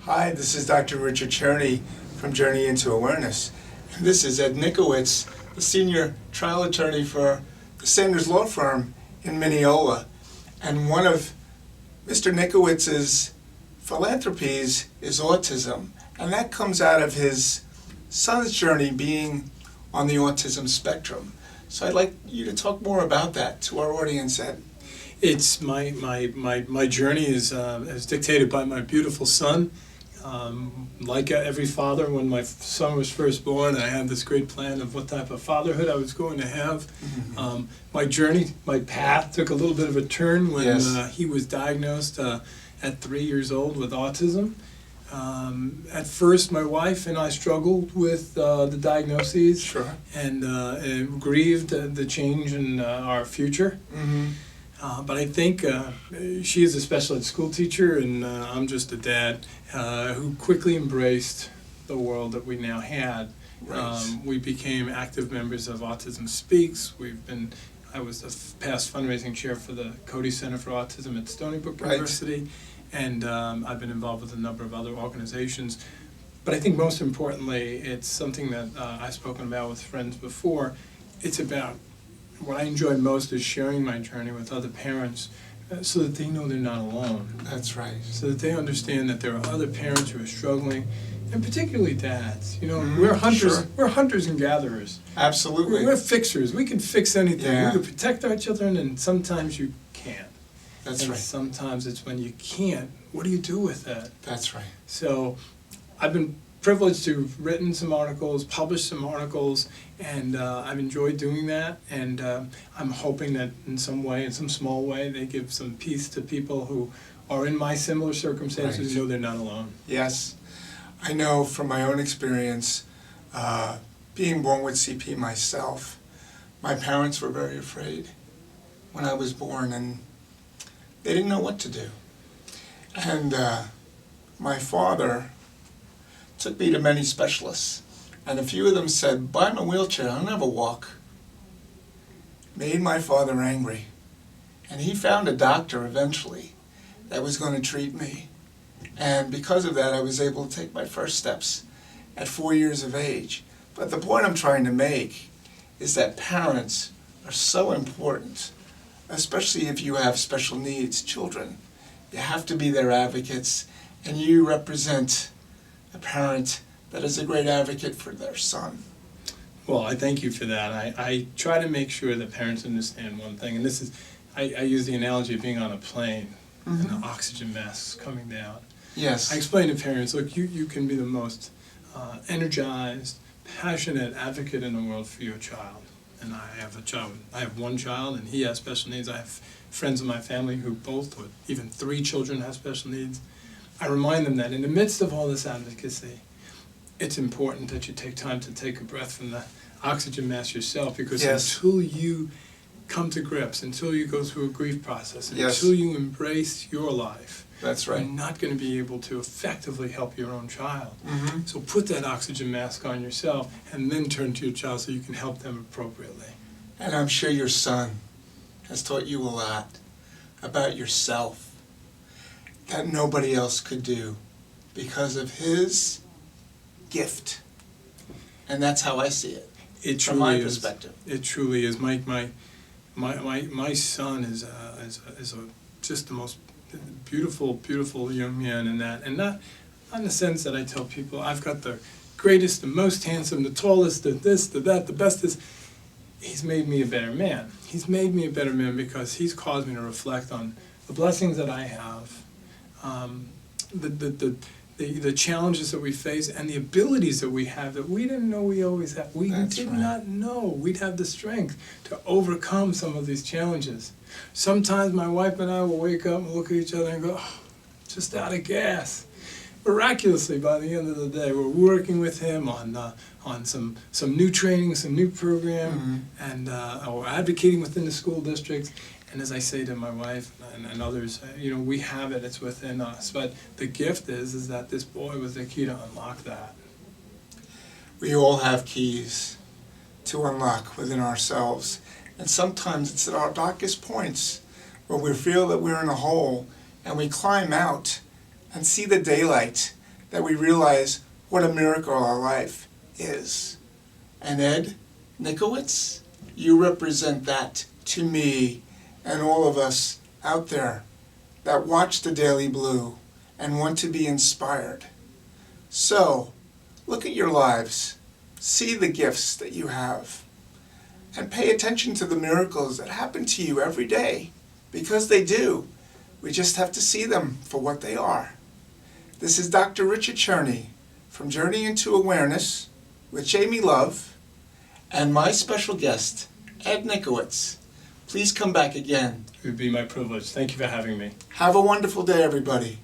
Hi, this is Dr. Richard Tscherne from Journey into Awareness. And this is Ed Nitkewicz, the senior trial attorney for the Sanders Law Firm in Mineola. And one of Mr. Nitkewicz's philanthropies is autism. And that comes out of his son's journey being on the autism spectrum. So I'd like you to talk more about that to our audience, Ed. It's my journey is dictated by my beautiful son. Like every father, when my son was first born, I had this great plan of what type of fatherhood I was going to have. Mm-hmm. My journey, my path took a little bit of a turn when he was diagnosed at 3 years old with autism. At first, my wife and I struggled with the diagnoses. Sure. and grieved the change in our future. Mm-hmm. But I think she is a special ed school teacher, and I'm just a dad who quickly embraced the world that we now had. Right. We became active members of Autism Speaks. I was the past fundraising chair for the Cody Center for Autism at Stony Brook University, and I've been involved with a number of other organizations. But I think most importantly, it's something that I've spoken about with friends before. It's about what I enjoy most is sharing my journey with other parents so that they know they're not alone. That's right. So that they understand that there are other parents who are struggling, and particularly dads. You know, we're hunters and gatherers. Absolutely. We're fixers. We can fix anything. Yeah. We can protect our children, and sometimes you can't. That's right. Sometimes it's when you can't, what do you do with that? That's right. So I've been privileged to have written some articles, published some articles, and I've enjoyed doing that, and I'm hoping that in some way, in some small way, they give some peace to people who are in my similar circumstances who know they're not alone. Yes. I know from my own experience, being born with CP myself, my parents were very afraid when I was born, and they didn't know what to do. And my father took me to many specialists, and a few of them said, "Buy him a wheelchair, I'll never walk." Made my father angry, and he found a doctor eventually that was going to treat me. And because of that, I was able to take my first steps at 4 years of age. But the point I'm trying to make is that parents are so important, especially if you have special needs children. You have to be their advocates, and you represent a parent that is a great advocate for their son. Well, I thank you for that. I try to make sure that parents understand one thing, and this is, I use the analogy of being on a plane and the oxygen masks coming down. Yes. I explain to parents, look, you can be the most energized, passionate advocate in the world for your child. And I have a child. I have one child, and he has special needs. I have friends in my family who both, or even 3 children, have special needs. I remind them that in the midst of all this advocacy, it's important that you take time to take a breath from the oxygen mask yourself, because until you come to grips, until you go through a grief process, until you embrace your life, that's right, you're not going to be able to effectively help your own child. So put that oxygen mask on yourself, and then turn to your child so you can help them appropriately. And I'm sure your son has taught you a lot about yourself that nobody else could do because of his gift. And that's how I see it, from my perspective. It truly is. My son is just the most beautiful young man in that, and not in the sense that I tell people I've got the greatest, the most handsome, the tallest, the this, the that, the bestest. He's made me a better man. He's made me a better man because he's caused me to reflect on the blessings that I have, the challenges that we face, and the abilities that we have that we didn't know we always have. We did not know we'd have the strength to overcome some of these challenges. Sometimes my wife and I will wake up and look at each other and go, oh, just out of gas. Miraculously, by the end of the day, we're working with him on some new training, some new program, and or advocating within the school districts. And as I say to my wife and others, we have it, it's within us. But the gift is that this boy was the key to unlock that. We all have keys to unlock within ourselves. And sometimes it's at our darkest points where we feel that we're in a hole, and we climb out and see the daylight that we realize what a miracle our life is. And Ed Nitkewicz, you represent that to me and all of us out there that watch the Daily Blue and want to be inspired. So, look at your lives, see the gifts that you have, and pay attention to the miracles that happen to you every day, because they do. We just have to see them for what they are. This is Dr. Richard Tscherne from Journey into Awareness with Jamie Love and my special guest, Ed Nitkewicz. Please come back again. It would be my privilege. Thank you for having me. Have a wonderful day, everybody.